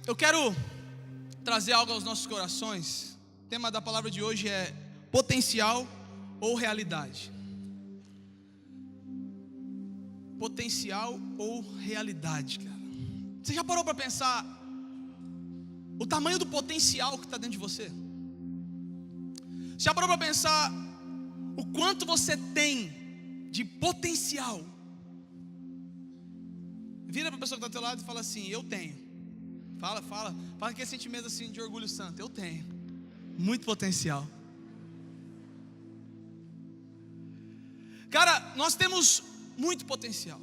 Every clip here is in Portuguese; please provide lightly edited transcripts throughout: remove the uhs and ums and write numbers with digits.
Eu quero trazer algo aos nossos corações. O tema da palavra de hoje é potencial ou realidade. Potencial ou realidade, cara. Você já parou para pensar o tamanho do potencial que está dentro de você? Você já parou para pensar o quanto você tem de potencial? Vira para a pessoa que está do teu lado e fala assim: eu tenho. Fala aquele sentimento assim de orgulho santo. Eu tenho muito potencial. Cara, nós temos muito potencial.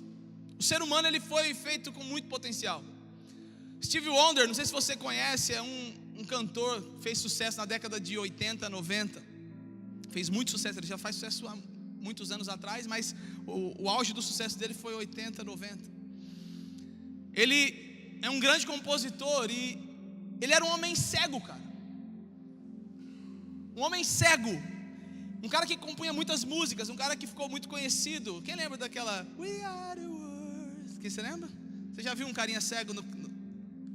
O ser humano, ele foi feito com muito potencial. Stevie Wonder, não sei se você conhece, é um cantor, fez sucesso na década de 80, 90. Fez muito sucesso, ele já faz sucesso há muitos anos atrás, mas o auge do sucesso dele foi 80, 90. Ele é um grande compositor e ele era um homem cego, cara. Um homem cego. Um cara que compunha muitas músicas, um cara que ficou muito conhecido. Quem lembra daquela We Are the World? Quem você lembra? Você já viu um carinha cego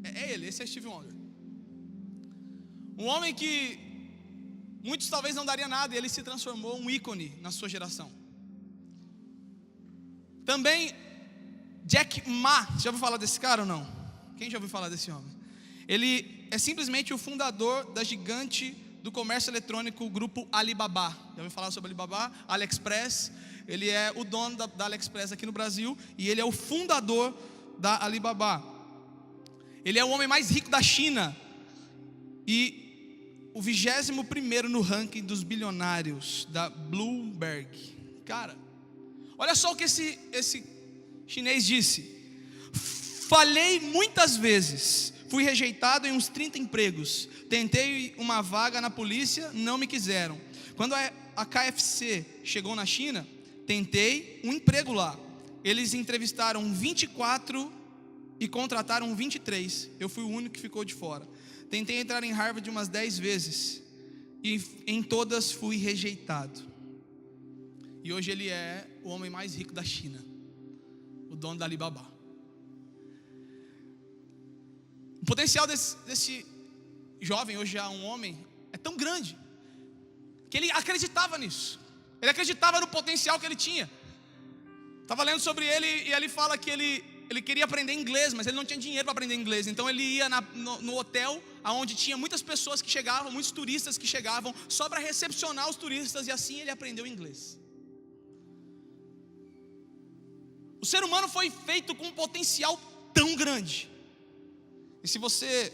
É ele, esse é Stevie Wonder. Um homem que muitos talvez não daria nada e ele se transformou um ícone na sua geração. Também Jack Ma, você já ouviu falar desse cara ou não? Quem já ouviu falar desse homem? Ele é simplesmente o fundador da gigante do comércio eletrônico, grupo Alibaba. Já ouviu falar sobre Alibaba? AliExpress. Ele é o dono da AliExpress aqui no Brasil e ele é o fundador da Alibaba. Ele é o homem mais rico da China e o 21º no ranking dos bilionários da Bloomberg. Cara, olha só o que esse chinês disse: falhei muitas vezes, fui rejeitado em uns 30 empregos, tentei uma vaga na polícia, não me quiseram. Quando a KFC chegou na China, tentei um emprego lá. Eles entrevistaram 24 e contrataram 23. Eu fui o único que ficou de fora. Tentei entrar em Harvard umas 10 vezes e em todas fui rejeitado. E hoje ele é o homem mais rico da China, o dono da Alibaba. O potencial desse jovem, hoje já um homem, é tão grande que ele acreditava nisso. Ele acreditava no potencial que ele tinha. Estava lendo sobre ele e ele fala que ele queria aprender inglês, mas ele não tinha dinheiro para aprender inglês. Então ele ia no hotel onde tinha muitas pessoas que chegavam, muitos turistas que chegavam, só para recepcionar os turistas, e assim ele aprendeu inglês. O ser humano foi feito com um potencial tão grande. E se você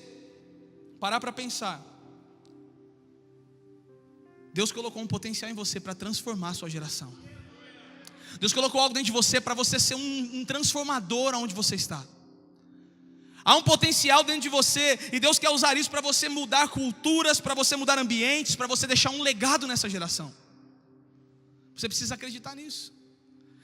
parar para pensar, Deus colocou um potencial em você para transformar a sua geração. Deus colocou algo dentro de você para você ser um transformador aonde você está. Há um potencial dentro de você e Deus quer usar isso para você mudar culturas, para você mudar ambientes, para você deixar um legado nessa geração. Você precisa acreditar nisso.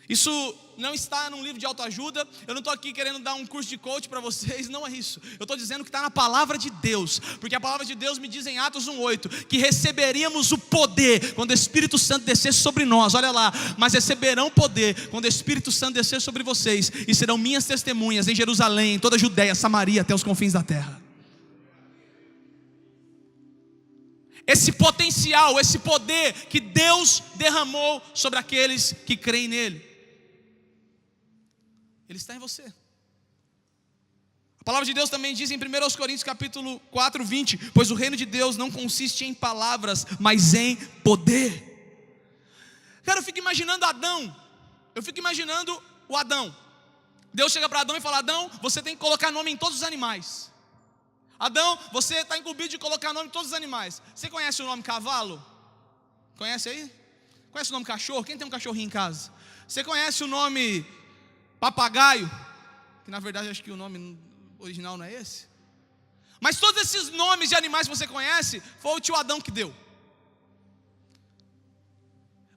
Isso não está num livro de autoajuda. Eu não estou aqui querendo dar um curso de coach para vocês. Não é isso. Eu estou dizendo que está na palavra de Deus. Porque a palavra de Deus me diz em Atos 1:8 que receberíamos o poder quando o Espírito Santo descer sobre nós. Olha lá. Mas receberão poder quando o Espírito Santo descer sobre vocês e serão minhas testemunhas em Jerusalém, em toda a Judéia, Samaria, até os confins da terra. Esse potencial, esse poder que Deus derramou sobre aqueles que creem nele, ele está em você. A palavra de Deus também diz em 1 Coríntios capítulo 4, 20: pois o reino de Deus não consiste em palavras, mas em poder. Cara, eu fico imaginando Adão. Eu fico imaginando o Adão. Deus chega para Adão e fala: Adão, você tem que colocar nome em todos os animais. Adão, você está incumbido de colocar nome em todos os animais. Você conhece o nome cavalo? Conhece aí? Conhece o nome cachorro? Quem tem um cachorrinho em casa? Você conhece o nome papagaio? Que na verdade acho que o nome original não é esse. Mas todos esses nomes de animais que você conhece, foi o tio Adão que deu.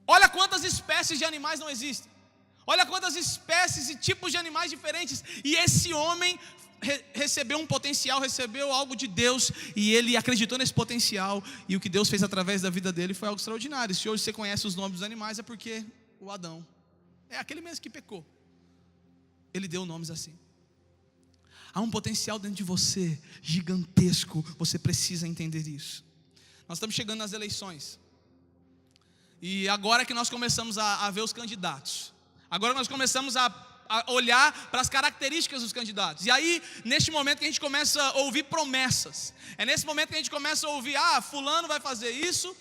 Olha quantas espécies de animais não existem. Olha quantas espécies e tipos de animais diferentes. E esse homem recebeu um potencial, recebeu algo de Deus, e ele acreditou nesse potencial, e o que Deus fez através da vida dele foi algo extraordinário. Se hoje você conhece os nomes dos animais, é porque o Adão é aquele mesmo que pecou. Ele deu nomes assim. Há um potencial dentro de você gigantesco, você precisa entender isso. Nós estamos chegando nas eleições. E agora que nós começamos a ver os candidatos. Agora nós começamos a olhar para as características dos candidatos. E aí, neste momento que a gente começa a ouvir promessas. É nesse momento que a gente começa a ouvir, fulano vai fazer isso,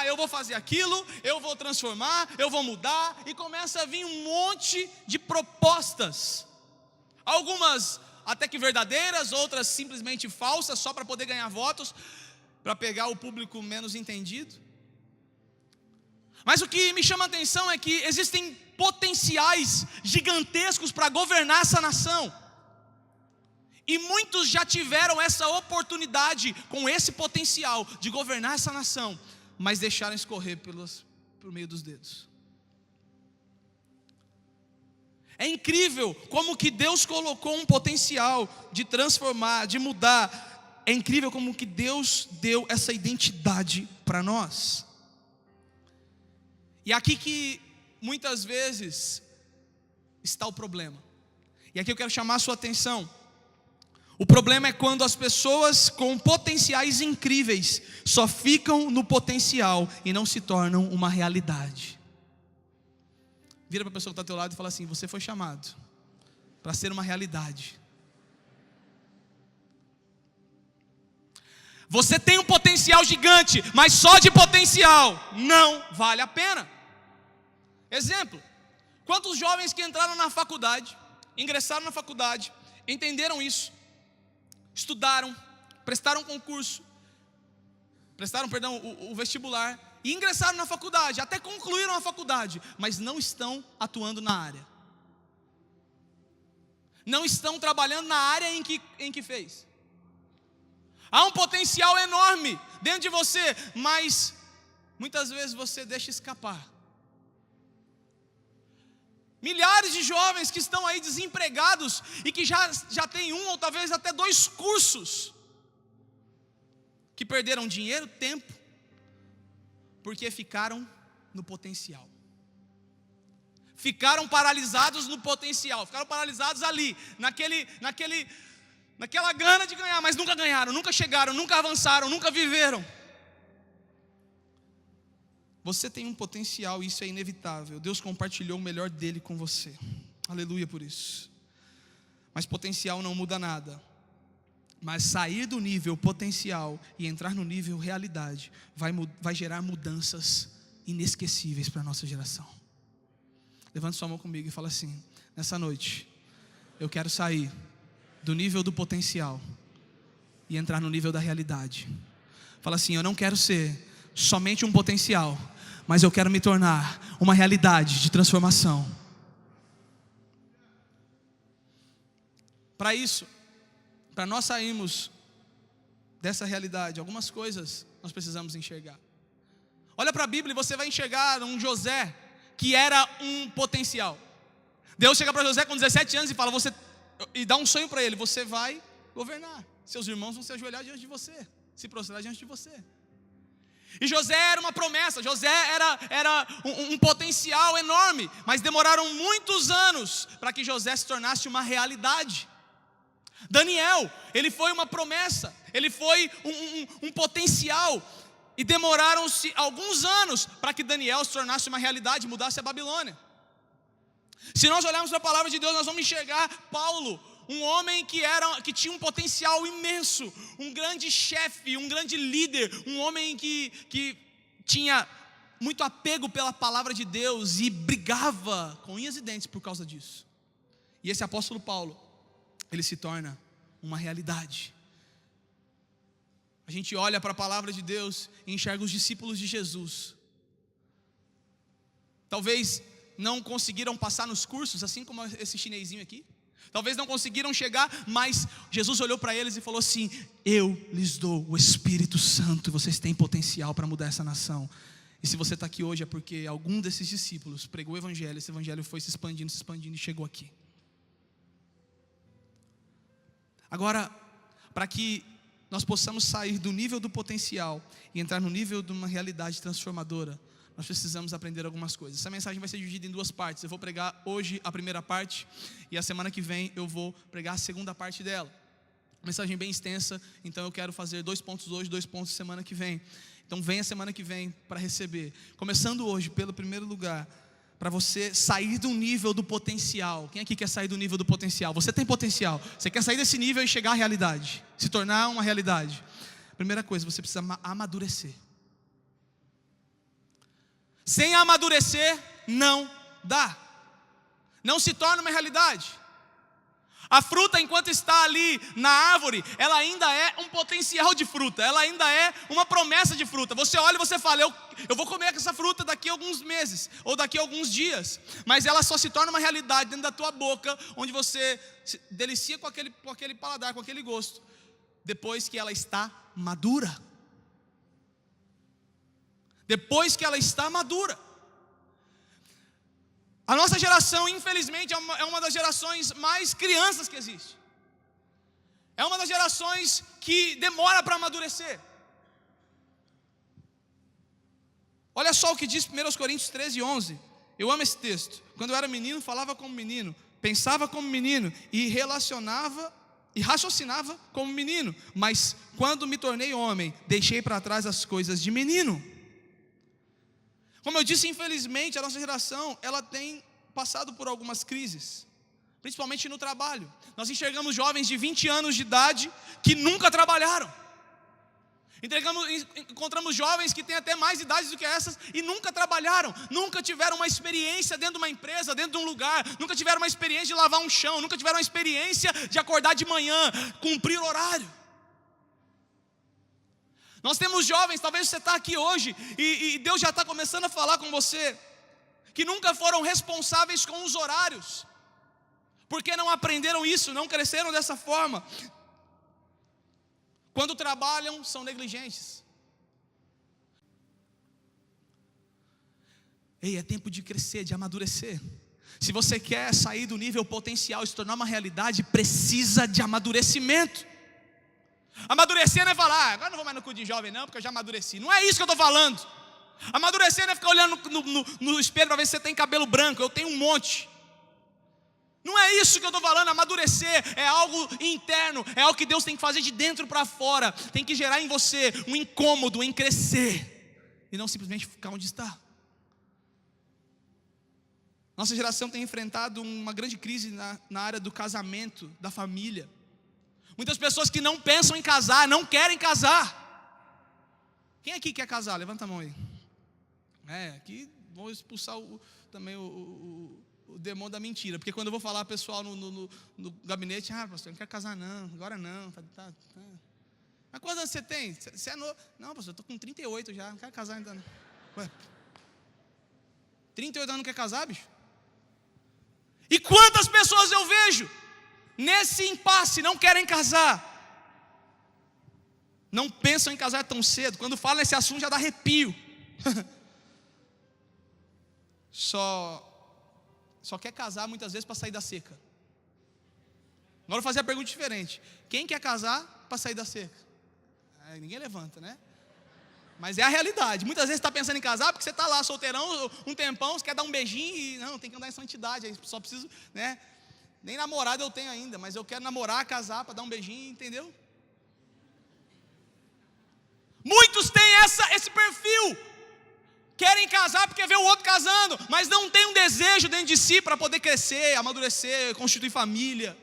eu vou fazer aquilo, eu vou transformar, eu vou mudar. E começa a vir um monte de propostas. Algumas até que verdadeiras, outras simplesmente falsas, só para poder ganhar votos, para pegar o público menos entendido. Mas o que me chama a atenção é que existem potenciais gigantescos para governar essa nação. E muitos já tiveram essa oportunidade, com esse potencial de governar essa nação, mas deixaram escorrer por meio dos dedos. É incrível como que Deus colocou um potencial de transformar, de mudar. É incrível como que Deus deu essa identidade para nós. E aqui que muitas vezes está o problema. E aqui eu quero chamar a sua atenção. O problema é quando as pessoas com potenciais incríveis só ficam no potencial e não se tornam uma realidade. Vira para a pessoa que está ao teu lado e fala assim: você foi chamado para ser uma realidade. Você tem um potencial gigante, mas só de potencial não vale a pena. Exemplo: quantos jovens que entraram na faculdade, ingressaram na faculdade, entenderam isso, estudaram, prestaram concurso, o vestibular, e ingressaram na faculdade, até concluíram a faculdade, mas não estão atuando na área, não estão trabalhando na área em que fez. Há um potencial enorme dentro de você, mas muitas vezes você deixa escapar. Milhares de jovens que estão aí desempregados e que já têm um ou talvez até 2 cursos, que perderam dinheiro, tempo, porque ficaram no potencial. Ficaram paralisados no potencial, ficaram paralisados ali, naquela gana de ganhar, mas nunca ganharam, nunca chegaram, nunca avançaram, nunca viveram. Você tem um potencial, isso é inevitável. Deus compartilhou o melhor dele com você. Aleluia por isso. Mas potencial não muda nada. Mas sair do nível potencial e entrar no nível realidade vai gerar mudanças inesquecíveis para a nossa geração. Levante sua mão comigo e fala assim: nessa noite eu quero sair do nível do potencial e entrar no nível da realidade. Fala assim: eu não quero ser somente um potencial, mas eu quero me tornar uma realidade de transformação. Para isso, para nós sairmos dessa realidade, algumas coisas nós precisamos enxergar. Olha para a Bíblia e você vai enxergar um José que era um potencial. Deus chega para José com 17 anos e fala, e dá um sonho para ele: você vai governar, seus irmãos vão se ajoelhar diante de você, se prostrar diante de você. E José era uma promessa, José era um potencial enorme, mas demoraram muitos anos para que José se tornasse uma realidade. Daniel, ele foi uma promessa, ele foi um potencial, e demoraram-se alguns anos para que Daniel se tornasse uma realidade, mudasse a Babilônia. Se nós olharmos para a palavra de Deus, nós vamos enxergar Paulo, um homem que tinha um potencial imenso, um grande chefe, um grande líder, um homem que tinha muito apego pela palavra de Deus e brigava com unhas e dentes por causa disso. E esse apóstolo Paulo, ele se torna uma realidade. A gente olha para a palavra de Deus e enxerga os discípulos de Jesus. Talvez não conseguiram passar nos cursos, assim como esse chinesinho aqui. Talvez não conseguiram chegar, mas Jesus olhou para eles e falou assim: eu lhes dou o Espírito Santo, e vocês têm potencial para mudar essa nação. E se você está aqui hoje é porque algum desses discípulos pregou o evangelho, esse evangelho foi se expandindo e chegou aqui. Agora, para que nós possamos sair do nível do potencial e entrar no nível de uma realidade transformadora, nós precisamos aprender algumas coisas. Essa mensagem vai ser dividida em 2 partes. Eu vou pregar hoje a primeira parte, e a semana que vem eu vou pregar a segunda parte dela. Mensagem bem extensa, então eu quero fazer 2 pontos hoje, 2 pontos semana que vem. Então venha semana que vem para receber. Começando hoje, pelo primeiro lugar, para você sair do nível do potencial. Quem aqui quer sair do nível do potencial? Você tem potencial. Você quer sair desse nível e chegar à realidade, se tornar uma realidade. Primeira coisa, você precisa amadurecer. Sem amadurecer, não dá. Não se torna uma realidade. A fruta, enquanto está ali na árvore, ela ainda é um potencial de fruta, ela ainda é uma promessa de fruta. Você olha e você fala, eu vou comer essa fruta daqui a alguns meses, ou daqui a alguns dias. Mas ela só se torna uma realidade dentro da tua boca, onde você se delicia com aquele paladar, com aquele gosto, depois que ela está madura. Depois que ela está madura. A nossa geração, infelizmente, é uma das gerações mais crianças que existe. É uma das gerações que demora para amadurecer. Olha só o que diz 1 Coríntios 13:11. Eu amo esse texto. Quando eu era menino, falava como menino, pensava como menino e raciocinava como menino. Mas quando me tornei homem, deixei para trás as coisas de menino. Como eu disse, infelizmente, a nossa geração, ela tem passado por algumas crises, principalmente no trabalho. Nós enxergamos jovens de 20 anos de idade que nunca trabalharam. Encontramos jovens que têm até mais idade do que essas e nunca trabalharam, nunca tiveram uma experiência dentro de uma empresa, dentro de um lugar, nunca tiveram uma experiência de lavar um chão, nunca tiveram uma experiência de acordar de manhã, cumprir horário. Nós temos jovens, talvez você está aqui hoje e Deus já está começando a falar com você, que nunca foram responsáveis com os horários, porque não aprenderam isso, não cresceram dessa forma. Quando trabalham, são negligentes. Ei, é tempo de crescer, de amadurecer. Se você quer sair do nível potencial e se tornar uma realidade, precisa de amadurecimento. Amadurecer não é falar, agora não vou mais no cu de jovem não, porque eu já amadureci. Não é isso que eu estou falando. Amadurecer não é ficar olhando no espelho para ver se você tem cabelo branco. Eu tenho um monte. Não é isso que eu estou falando. Amadurecer é algo interno, é algo que Deus tem que fazer de dentro para fora. Tem que gerar em você um incômodo em crescer, e não simplesmente ficar onde está. Nossa geração tem enfrentado uma grande crise na área do casamento, da família. Muitas pessoas que não pensam em casar, não querem casar. Quem aqui quer casar? Levanta a mão aí. Aqui vou expulsar também o demônio da mentira. Porque quando eu vou falar pessoal no gabinete, pastor, não quero casar não, agora não. Mas quantos anos você tem? Você é novo? Não, pastor, eu estou com 38 já, não quero casar ainda não. Ué, 38 anos não quer casar, bicho? E quantas pessoas eu vejo nesse impasse, não querem casar, não pensam em casar tão cedo. Quando fala nesse assunto já dá arrepio. Só quer casar muitas vezes para sair da seca. Agora eu vou fazer a pergunta diferente. Quem quer casar para sair da seca? Ninguém levanta, né? Mas é a realidade. Muitas vezes você está pensando em casar porque você está lá solteirão um tempão, você quer dar um beijinho e não, tem que andar em santidade, aí só preciso, né? Nem namorado eu tenho ainda, mas eu quero namorar, casar para dar um beijinho, entendeu? Muitos têm esse perfil. Querem casar porque vê o outro casando, mas não tem um desejo dentro de si para poder crescer, amadurecer, constituir família.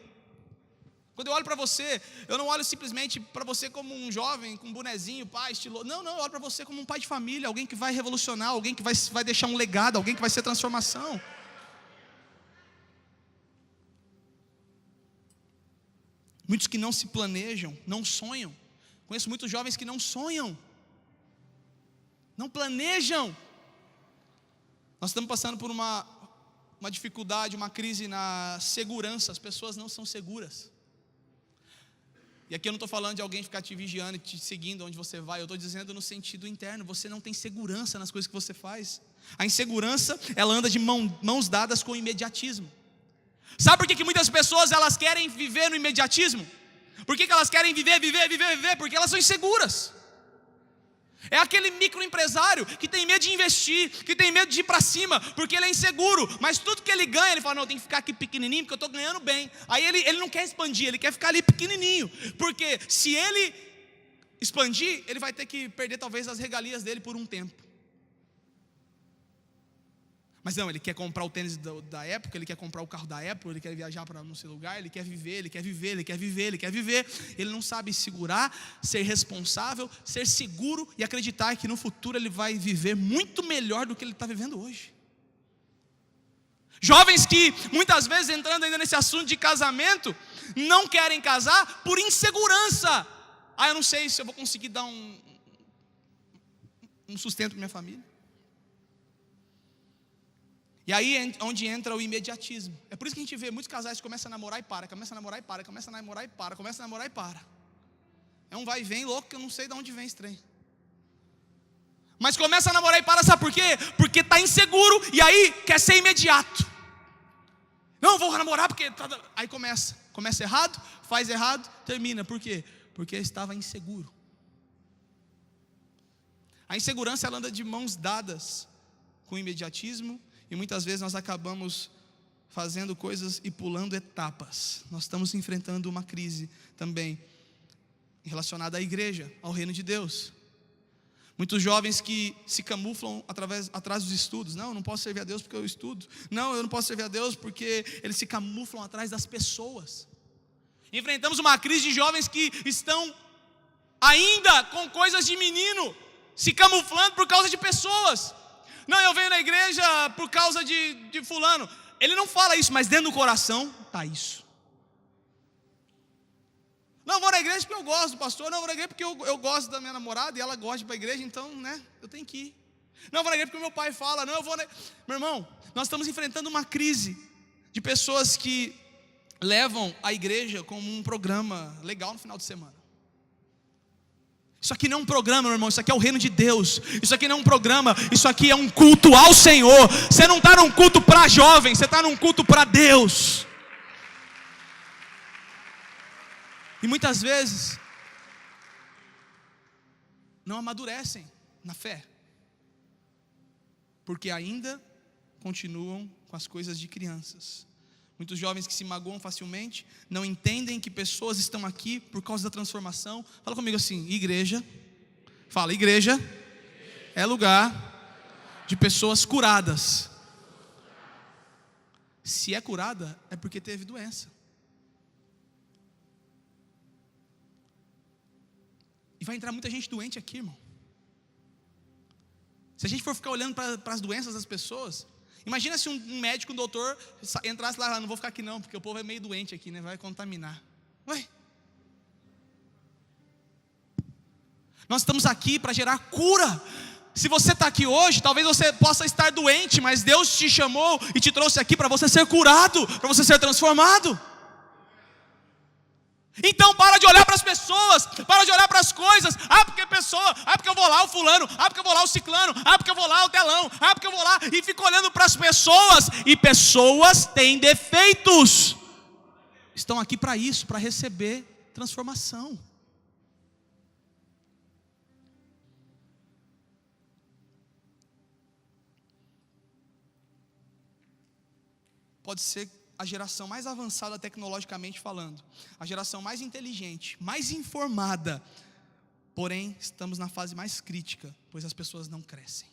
Quando eu olho para você, eu não olho simplesmente para você como um jovem, com um bonezinho, pai, estiloso. Não, eu olho para você como um pai de família, alguém que vai revolucionar, alguém que vai deixar um legado, alguém que vai ser transformação. Muitos que não se planejam, não sonham. Conheço muitos jovens que não sonham, não planejam. Nós estamos passando por uma dificuldade, uma crise na segurança. As pessoas não são seguras. E aqui eu não estou falando de alguém ficar te vigiando e te seguindo onde você vai. Eu estou dizendo no sentido interno. Você não tem segurança nas coisas que você faz. A insegurança, ela anda de mãos dadas com o imediatismo. Sabe por que muitas pessoas elas querem viver no imediatismo? Por que elas querem viver? Porque elas são inseguras. É aquele microempresário que tem medo de investir, que tem medo de ir para cima, porque ele é inseguro. Mas tudo que ele ganha, ele fala, não, tem que ficar aqui pequenininho, porque eu estou ganhando bem. Aí ele não quer expandir, ele quer ficar ali pequenininho. Porque se ele expandir, ele vai ter que perder talvez as regalias dele por um tempo. Mas não, ele quer comprar o tênis da época, ele quer comprar o carro da Apple, ele quer viajar para não sei lugar, ele quer viver, ele quer viver, ele quer viver, ele quer viver. Ele não sabe segurar, ser responsável, ser seguro e acreditar que no futuro ele vai viver muito melhor do que ele está vivendo hoje. Jovens que muitas vezes, entrando ainda nesse assunto de casamento, não querem casar por insegurança. Eu não sei se eu vou conseguir dar um sustento para minha família. E aí é onde entra o imediatismo. É por isso que a gente vê muitos casais que começam a namorar e para, começam a namorar e para, começam a namorar e para, começam a namorar e para. É um vai e vem louco que eu não sei de onde vem esse trem. Mas começa a namorar e para, sabe por quê? Porque está inseguro e aí quer ser imediato. Não, vou namorar porque... Aí começa errado, faz errado, termina. Por quê? Porque estava inseguro. A insegurança, ela anda de mãos dadas com o imediatismo. E muitas vezes nós acabamos fazendo coisas e pulando etapas. Nós estamos enfrentando uma crise também relacionada à igreja, ao reino de Deus. Muitos jovens que se camuflam atrás dos estudos. Não, eu não posso servir a Deus porque eu estudo. Não, eu não posso servir a Deus porque eles se camuflam atrás das pessoas. Enfrentamos uma crise de jovens que estão ainda com coisas de menino, se camuflando por causa de pessoas. Não, eu venho na igreja por causa de fulano. Ele não fala isso, mas dentro do coração está isso. Não, vou na igreja porque eu gosto do pastor. Não, vou na igreja porque eu gosto da minha namorada e ela gosta de ir para a igreja, então, eu tenho que ir. Não, vou na igreja porque meu pai fala. Não, eu vou na... Meu irmão, nós estamos enfrentando uma crise de pessoas que levam a igreja como um programa legal no final de semana. Isso aqui não é um programa, meu irmão, isso aqui é o reino de Deus. Isso aqui não é um programa, isso aqui é um culto ao Senhor. Você não está num culto para jovens, você está num culto para Deus. E muitas vezes não amadurecem na fé, porque ainda continuam com as coisas de crianças. Muitos jovens que se magoam facilmente, não entendem que pessoas estão aqui por causa da transformação. Fala comigo assim, igreja. Fala, igreja é lugar de pessoas curadas. Se é curada, é porque teve doença. E vai entrar muita gente doente aqui, irmão. Se a gente for ficar olhando para as doenças das pessoas... Imagina se um médico, um doutor, entrasse lá, não vou ficar aqui não, porque o povo é meio doente aqui, vai contaminar. Nós estamos aqui para gerar cura. Se você está aqui hoje, talvez você possa estar doente, mas Deus te chamou e te trouxe aqui para você ser curado, para você ser transformado. Então para de olhar para as pessoas, para de olhar para as coisas. Porque pessoa, porque eu vou lá o fulano, porque eu vou lá o ciclano, porque eu vou lá o telão, porque eu vou lá, e fico olhando para as pessoas. E pessoas têm defeitos. Estão aqui para isso, para receber transformação. Pode ser a geração mais avançada tecnologicamente falando, a geração mais inteligente, mais informada, porém estamos na fase mais crítica, pois as pessoas não crescem.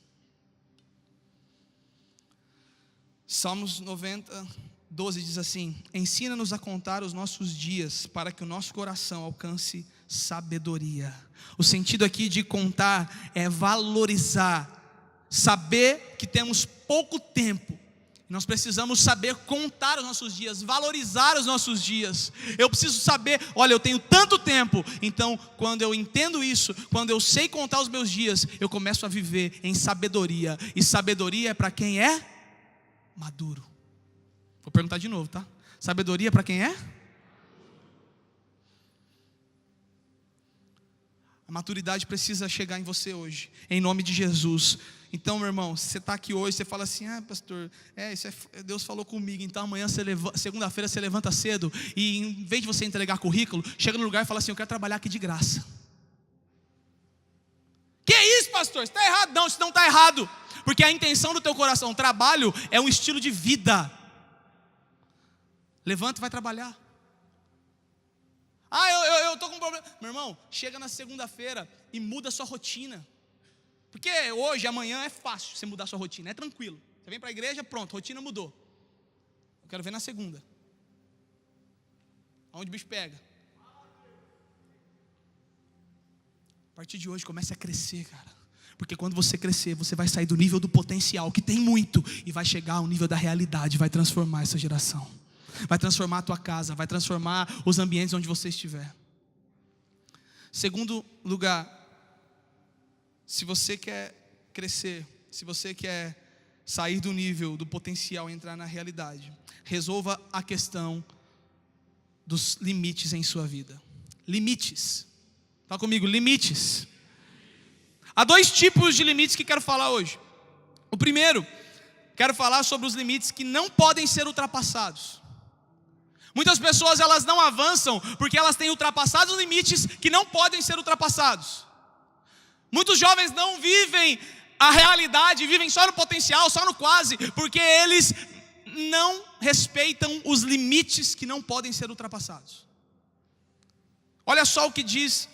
Salmos 90, 12 diz assim: ensina-nos a contar os nossos dias, para que o nosso coração alcance sabedoria. O sentido aqui de contar é valorizar, saber que temos pouco tempo. Nós precisamos saber contar os nossos dias, valorizar os nossos dias. Eu preciso saber, olha, eu tenho tanto tempo. Então, quando eu entendo isso, quando eu sei contar os meus dias, eu começo a viver em sabedoria. E sabedoria é para quem é maduro. Vou perguntar de novo, tá? Sabedoria é para quem é? A maturidade precisa chegar em você hoje, em nome de Jesus. Então, meu irmão, se você está aqui hoje, você fala assim: pastor, Deus falou comigo. Então amanhã, segunda-feira, você levanta cedo, e em vez de você entregar currículo, chega no lugar e fala assim: eu quero trabalhar aqui de graça. Que pastor? Isso está errado. Não, isso não está errado. Porque a intenção do teu coração, o trabalho é um estilo de vida. Levanta e vai trabalhar. Eu estou com um problema. Meu irmão, chega na segunda-feira e muda a sua rotina. Porque hoje, amanhã é fácil você mudar a sua rotina, é tranquilo. Você vem para a igreja, pronto, rotina mudou. Eu quero ver na segunda. Aonde o bicho pega. A partir de hoje comece a crescer, cara. Porque quando você crescer, você vai sair do nível do potencial, que tem muito, e vai chegar ao nível da realidade, vai transformar essa geração. Vai transformar a tua casa, vai transformar os ambientes onde você estiver. Segundo lugar, se você quer crescer, se você quer sair do nível do potencial e entrar na realidade, resolva a questão dos limites em sua vida. Limites. Fala comigo, limites. Há 2 tipos de limites que quero falar hoje. O primeiro, quero falar sobre os limites que não podem ser ultrapassados. Muitas pessoas elas não avançam porque elas têm ultrapassado os limites que não podem ser ultrapassados. Muitos jovens não vivem a realidade, vivem só no potencial, só no quase, porque eles não respeitam os limites que não podem ser ultrapassados. Olha só o que diz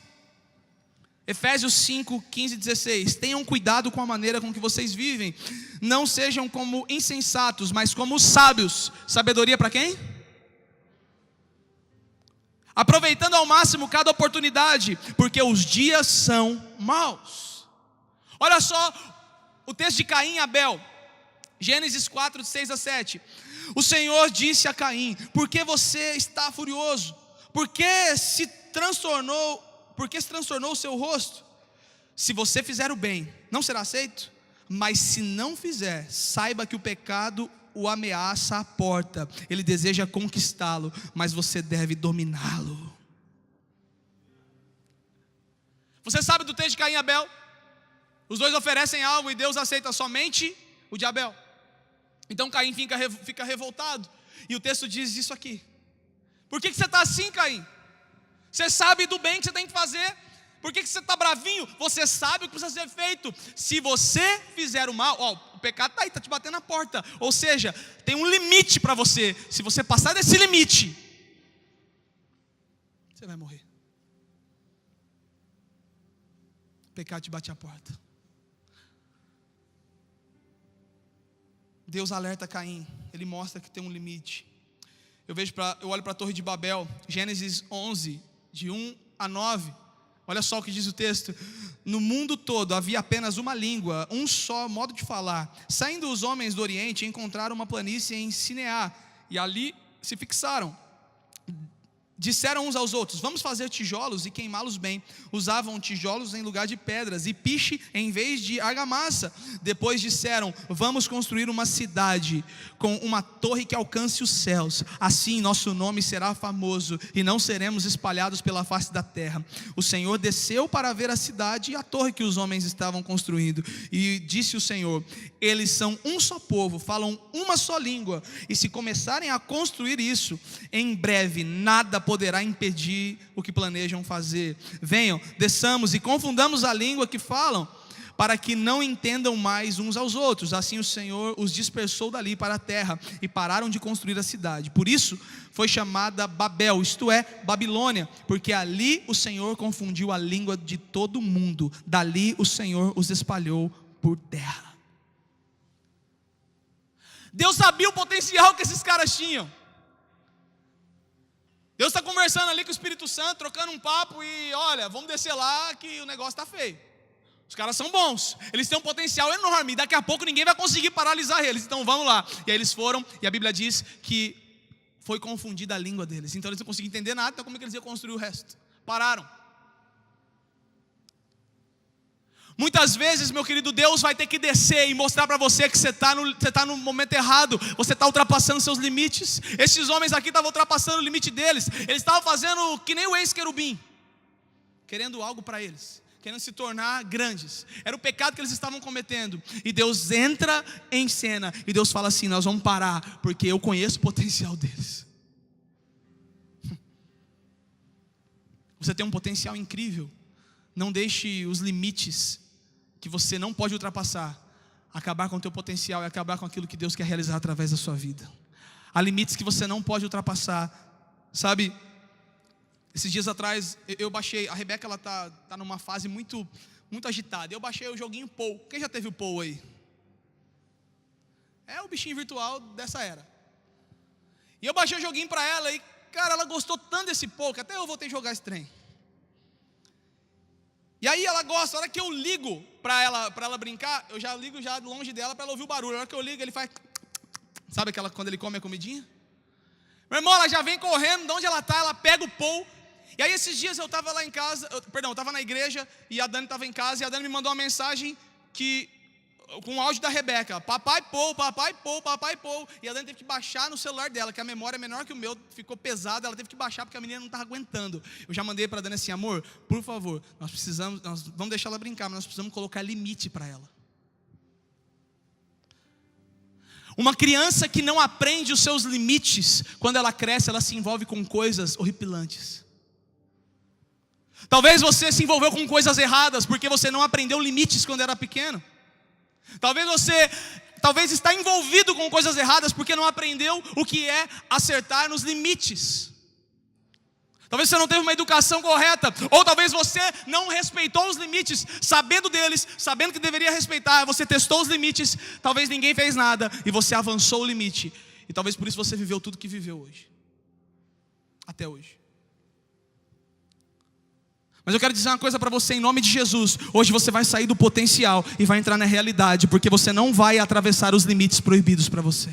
Efésios 5, 15 e 16. Tenham cuidado com a maneira com que vocês vivem. Não sejam como insensatos, mas como sábios. Sabedoria para quem? Aproveitando ao máximo cada oportunidade, porque os dias são maus. Olha só o texto de Caim e Abel. Gênesis 4, de 6 a 7. O Senhor disse a Caim: por que você está furioso? Por que se transtornou o seu rosto? Se você fizer o bem, não será aceito? Mas se não fizer, saiba que o pecado o ameaça à porta. Ele deseja conquistá-lo, mas você deve dominá-lo. Você sabe do texto de Caim e Abel? Os dois oferecem algo e Deus aceita somente o de Abel. Então Caim fica revoltado. E o texto diz isso aqui: por que você está assim, Caim? Você sabe do bem que você tem que fazer. Por que você está bravinho? Você sabe o que precisa ser feito. Se você fizer o mal, o pecado está aí, está te batendo na porta. Ou seja, tem um limite para você. Se você passar desse limite, você vai morrer. O pecado te bate à porta. Deus alerta Caim. Ele mostra que tem um limite. Eu olho para a Torre de Babel, Gênesis 11, de 1 a 9. Olha só o que diz o texto: no mundo todo havia apenas uma língua, um só modo de falar. Saindo os homens do Oriente, encontraram uma planície em Sinear, e ali se fixaram. Disseram uns aos outros: vamos fazer tijolos e queimá-los bem. Usavam tijolos em lugar de pedras e piche em vez de argamassa. Depois disseram: vamos construir uma cidade com uma torre que alcance os céus. Assim nosso nome será famoso e não seremos espalhados pela face da terra. O Senhor desceu para ver a cidade e a torre que os homens estavam construindo. E disse o Senhor: eles são um só povo, falam uma só língua. E se começarem a construir isso, em breve nada poderá impedir o que planejam fazer. Venham, desçamos e confundamos a língua que falam, para que não entendam mais uns aos outros. Assim o Senhor os dispersou dali para a terra, e pararam de construir a cidade. Por isso foi chamada Babel, isto é, Babilônia, porque ali o Senhor confundiu a língua de todo mundo. Dali o Senhor os espalhou por terra. Deus sabia o potencial que esses caras tinham. Deus está conversando ali com o Espírito Santo, trocando um papo e olha, vamos descer lá que o negócio está feio. Os caras são bons, eles têm um potencial enorme, e daqui a pouco ninguém vai conseguir paralisar eles, então vamos lá. E aí eles foram, e a Bíblia diz que foi confundida a língua deles, então eles não conseguiam entender nada, então como é que eles iam construir o resto? Pararam. Muitas vezes, meu querido, Deus vai ter que descer e mostrar para você que você está no momento errado. Você está ultrapassando seus limites. Esses homens aqui estavam ultrapassando o limite deles. Eles estavam fazendo que nem o ex-querubim, querendo algo para eles, querendo se tornar grandes. Era o pecado que eles estavam cometendo. E Deus entra em cena e Deus fala assim: nós vamos parar, porque eu conheço o potencial deles. Você tem um potencial incrível. Não deixe os limites que você não pode ultrapassar, acabar com o teu potencial e acabar com aquilo que Deus quer realizar através da sua vida. Há limites que você não pode ultrapassar. Sabe, esses dias atrás eu baixei, a Rebeca ela tá numa fase muito agitada. Eu baixei o joguinho Pou. Quem já teve o Pou aí? É o bichinho virtual dessa era. E eu baixei o joguinho pra ela e, cara, ela gostou tanto desse Pou que até eu voltei a jogar esse trem. E aí ela gosta, a hora que eu ligo pra ela brincar, eu já ligo já longe dela pra ela ouvir o barulho. A hora que eu ligo, ele faz... Sabe aquela quando ele come a comidinha? Meu irmão, ela já vem correndo, de onde ela está, ela pega o Pou. E aí esses dias eu estava lá em casa, eu estava na igreja, e a Dani estava em casa, e a Dani me mandou uma mensagem com o áudio da Rebeca: papai Pou, papai Pou, papai Pou. E a Dani teve que baixar no celular dela, que a memória é menor que o meu, ficou pesada, ela teve que baixar porque a menina não estava aguentando. Eu já mandei para a Dani assim: amor, por favor, nós vamos deixar ela brincar, mas nós precisamos colocar limite para ela. Uma criança que não aprende os seus limites, quando ela cresce, ela se envolve com coisas horripilantes. Talvez você se envolveu com coisas erradas, porque você não aprendeu limites quando era pequeno. Talvez está envolvido com coisas erradas, porque não aprendeu o que é acertar nos limites. Talvez você não teve uma educação correta, ou talvez você não respeitou os limites, sabendo deles, sabendo que deveria respeitar. Você testou os limites, talvez ninguém fez nada, e você avançou o limite. E talvez por isso você viveu tudo que viveu hoje. Até hoje. Mas eu quero dizer uma coisa para você em nome de Jesus. Hoje você vai sair do potencial e vai entrar na realidade, porque você não vai atravessar os limites proibidos para você.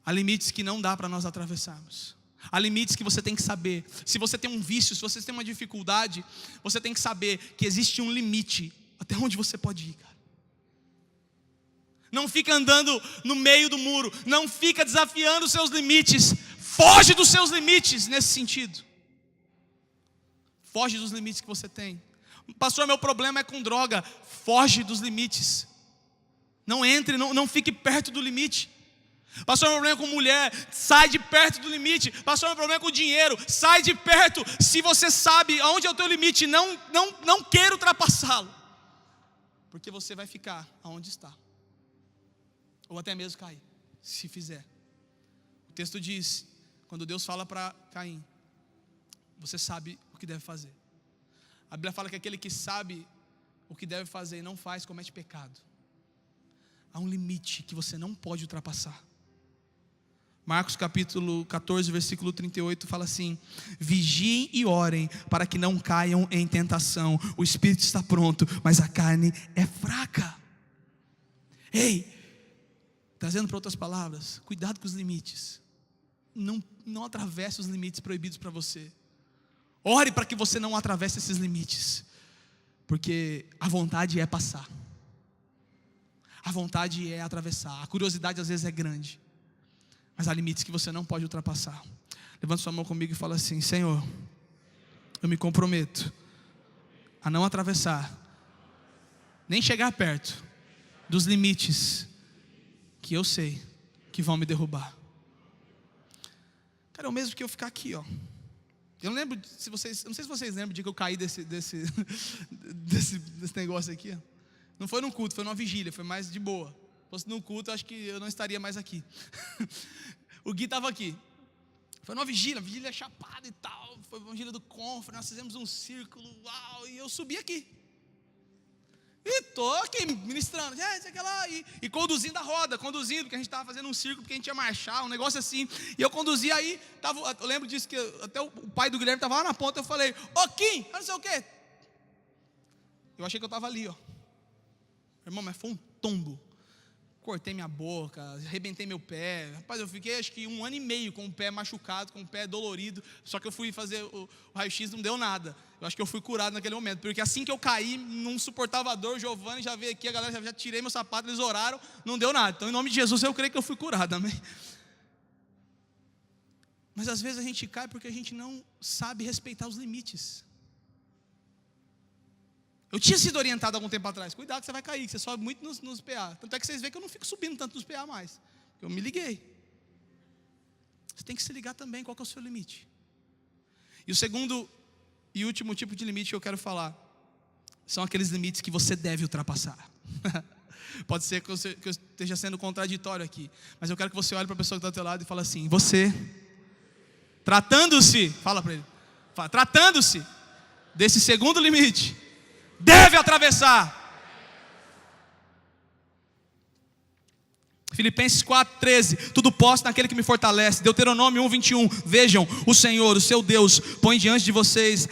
Há limites que não dá para nós atravessarmos. Há limites que você tem que saber. Se você tem um vício, se você tem uma dificuldade, você tem que saber que existe um limite até onde você pode ir, cara. Não fica andando no meio do muro. Não fica desafiando os seus limites. Foge dos seus limites nesse sentido. Foge dos limites que você tem. Pastor, meu problema é com droga. Foge dos limites. Não entre, não fique perto do limite. Pastor, meu problema é com mulher, sai de perto do limite. Pastor, meu problema é com dinheiro, sai de perto. Se você sabe aonde é o teu limite, não queira ultrapassá-lo, porque você vai ficar aonde está, ou até mesmo cair, se fizer. O texto diz, quando Deus fala para Caim: você sabe o que deve fazer. A Bíblia fala que aquele que sabe o que deve fazer e não faz, comete pecado. Há um limite que você não pode ultrapassar. Marcos capítulo 14, versículo 38 fala assim: vigiem e orem para que não caiam em tentação. O espírito está pronto, mas a carne é fraca. Ei, trazendo para outras palavras, cuidado com os limites. Não atravesse os limites proibidos para você. Ore para que você não atravesse esses limites, porque a vontade é passar, a vontade é atravessar. A curiosidade às vezes é grande, mas há limites que você não pode ultrapassar. Levanta sua mão comigo e fala assim: Senhor, eu me comprometo a não atravessar, nem chegar perto dos limites que eu sei que vão me derrubar. Cara, é o mesmo que eu ficar aqui, ó. Eu não lembro, não sei se vocês lembram de que eu caí desse negócio aqui, ó. Não foi num culto, foi numa vigília, foi mais de boa. Se fosse num culto, eu acho que eu não estaria mais aqui. O Gui estava aqui. Foi numa vigília chapada e tal. Foi uma vigília do Confra, nós fizemos um círculo, uau, e eu subi aqui. E tô aqui ministrando, e conduzindo a roda, porque a gente estava fazendo um círculo, porque a gente ia marchar, um negócio assim. E eu conduzia aí, eu lembro disso, que até o pai do Guilherme estava lá na ponta. Eu falei: ô Kim, não sei o quê. Eu achei que eu estava ali, ó. Irmão, mas foi um tombo. Cortei minha boca, arrebentei meu pé. Rapaz, eu fiquei acho que 1 ano e meio com o pé machucado, com o pé dolorido. Só que eu fui fazer o raio-x, não deu nada. Eu acho que eu fui curado naquele momento, porque assim que eu caí, não suportava a dor. O Giovanni já veio aqui, a galera já tirei meu sapato, eles oraram, não deu nada. Então, em nome de Jesus, eu creio que eu fui curado, amém? Mas às vezes a gente cai porque a gente não sabe respeitar os limites. Eu tinha sido orientado há algum tempo atrás: cuidado que você vai cair, que você sobe muito nos PA. Tanto é que vocês veem que eu não fico subindo tanto nos PA mais. Eu me liguei. Você tem que se ligar também qual que é o seu limite. E o segundo E o último tipo de limite que eu quero falar são aqueles limites que você deve ultrapassar. Pode ser que eu esteja sendo contraditório aqui, mas eu quero que você olhe para a pessoa que está ao teu lado e fale assim: você, tratando-se, fala para ele, tratando-se desse segundo limite, deve atravessar. Filipenses 4:13, tudo posso naquele que me fortalece. Deuteronômio 1:21, vejam, o Senhor, o seu Deus, põe diante de vocês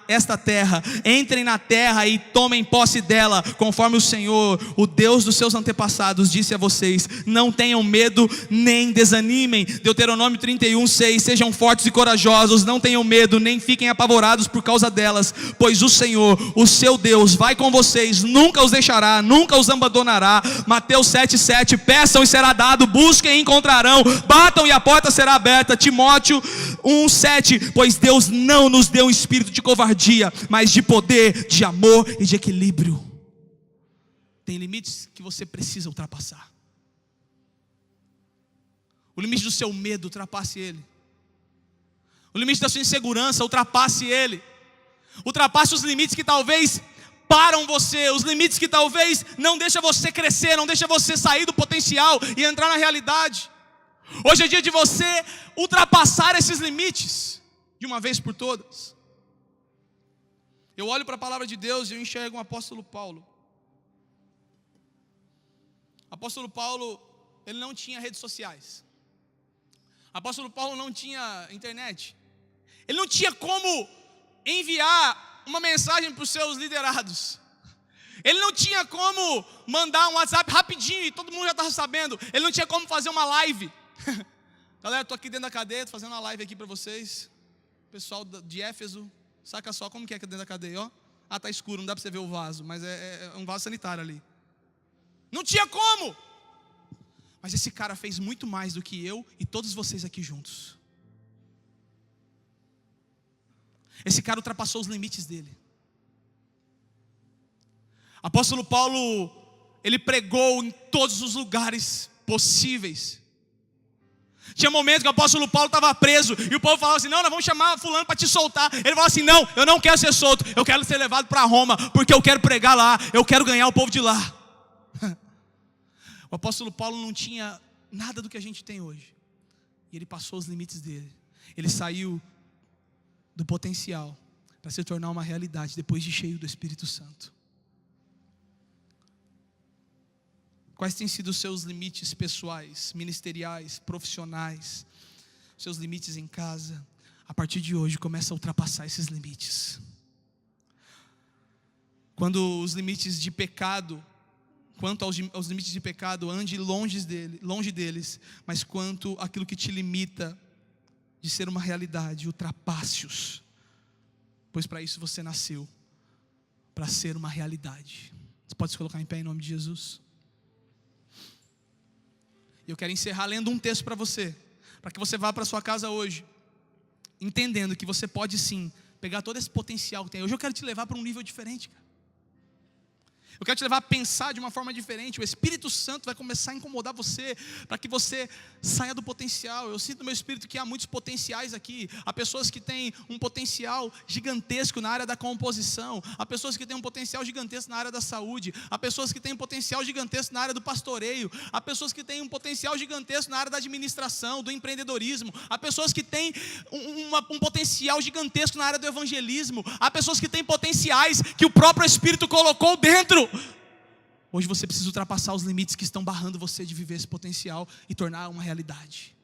esta terra, entrem na terra e tomem posse dela, conforme o Senhor, o Deus dos seus antepassados, disse a vocês. Não tenham medo, nem desanimem. Deuteronômio 31:6, sejam fortes e corajosos, não tenham medo, nem fiquem apavorados por causa delas, pois o Senhor, o seu Deus, vai com vocês, nunca os deixará, nunca os abandonará. Mateus 7:7, peçam e será dado, busquem e encontrarão, batam e a porta será aberta. Timóteo 1:7, pois Deus não nos deu um espírito de covardia, mas de poder, de amor e de equilíbrio. Tem limites que você precisa ultrapassar. O limite do seu medo, ultrapasse ele. O limite da sua insegurança, ultrapasse ele. Ultrapasse os limites que talvez param você, os limites que talvez não deixam você crescer, não deixam você sair do potencial e entrar na realidade. Hoje é dia de você ultrapassar esses limites de uma vez por todas. Eu olho para a palavra de Deus e eu enxergo um apóstolo Paulo. O apóstolo Paulo, ele não tinha redes sociais. O apóstolo Paulo não tinha internet. Ele não tinha como enviar uma mensagem para os seus liderados. Ele não tinha como mandar um WhatsApp rapidinho e todo mundo já estava sabendo. Ele não tinha como fazer uma live. Galera, estou aqui dentro da cadeia, estou fazendo uma live aqui para vocês. Pessoal de Éfeso, saca só como que é dentro da cadeia, ó. Ah, tá escuro, não dá para você ver o vaso, mas é um vaso sanitário ali. Não tinha como. Mas esse cara fez muito mais do que eu e todos vocês aqui juntos. Esse cara ultrapassou os limites dele. Apóstolo Paulo, ele pregou em todos os lugares possíveis. Tinha momentos que o apóstolo Paulo estava preso e o povo falava assim: não, nós vamos chamar fulano para te soltar. Ele falava assim: não, eu não quero ser solto, eu quero ser levado para Roma, porque eu quero pregar lá, eu quero ganhar o povo de lá. O apóstolo Paulo não tinha nada do que a gente tem hoje. E ele passou os limites dele. Ele saiu do potencial para se tornar uma realidade depois de cheio do Espírito Santo. Quais têm sido os seus limites pessoais, ministeriais, profissionais, seus limites em casa? A partir de hoje, começa a ultrapassar esses limites. Quando os limites de pecado, quanto aos limites de pecado, ande longe deles, mas quanto aquilo que te limita de ser uma realidade, ultrapasse-os, pois para isso você nasceu, para ser uma realidade. Você pode se colocar em pé em nome de Jesus? Eu quero encerrar lendo um texto para você, para que você vá para sua casa hoje, entendendo que você pode sim pegar todo esse potencial que tem. Hoje eu quero te levar para um nível diferente, cara. Eu quero te levar a pensar de uma forma diferente. O Espírito Santo vai começar a incomodar você, para que você saia do potencial. Eu sinto no meu espírito que há muitos potenciais aqui. Há pessoas que têm um potencial gigantesco na área da composição. Há pessoas que têm um potencial gigantesco na área da saúde. Há pessoas que têm um potencial gigantesco na área do pastoreio. Há pessoas que têm um potencial gigantesco na área da administração, do empreendedorismo. Há pessoas que têm um potencial gigantesco na área do evangelismo. Há pessoas que têm potenciais que o próprio Espírito colocou dentro. Hoje você precisa ultrapassar os limites que estão barrando você de viver esse potencial e tornar uma realidade.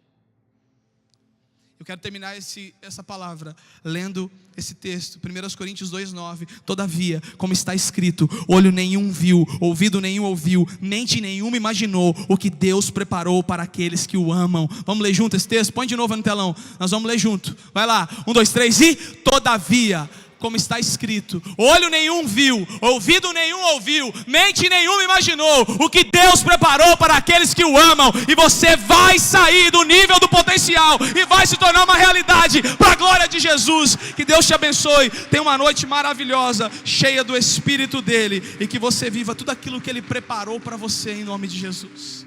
Eu quero terminar essa palavra lendo esse texto, 1 Coríntios 2:9. Todavia, como está escrito, olho nenhum viu, ouvido nenhum ouviu, mente nenhuma imaginou o que Deus preparou para aqueles que o amam. Vamos ler junto esse texto? Põe de novo no telão, nós vamos ler junto. Vai lá, 1, 2, 3 e... Todavia, como está escrito, olho nenhum viu, ouvido nenhum ouviu, mente nenhuma imaginou o que Deus preparou para aqueles que o amam. E você vai sair do nível do potencial e vai se tornar uma realidade para a glória de Jesus. Que Deus te abençoe. Tenha uma noite maravilhosa, cheia do Espírito dele, e que você viva tudo aquilo que ele preparou para você em nome de Jesus.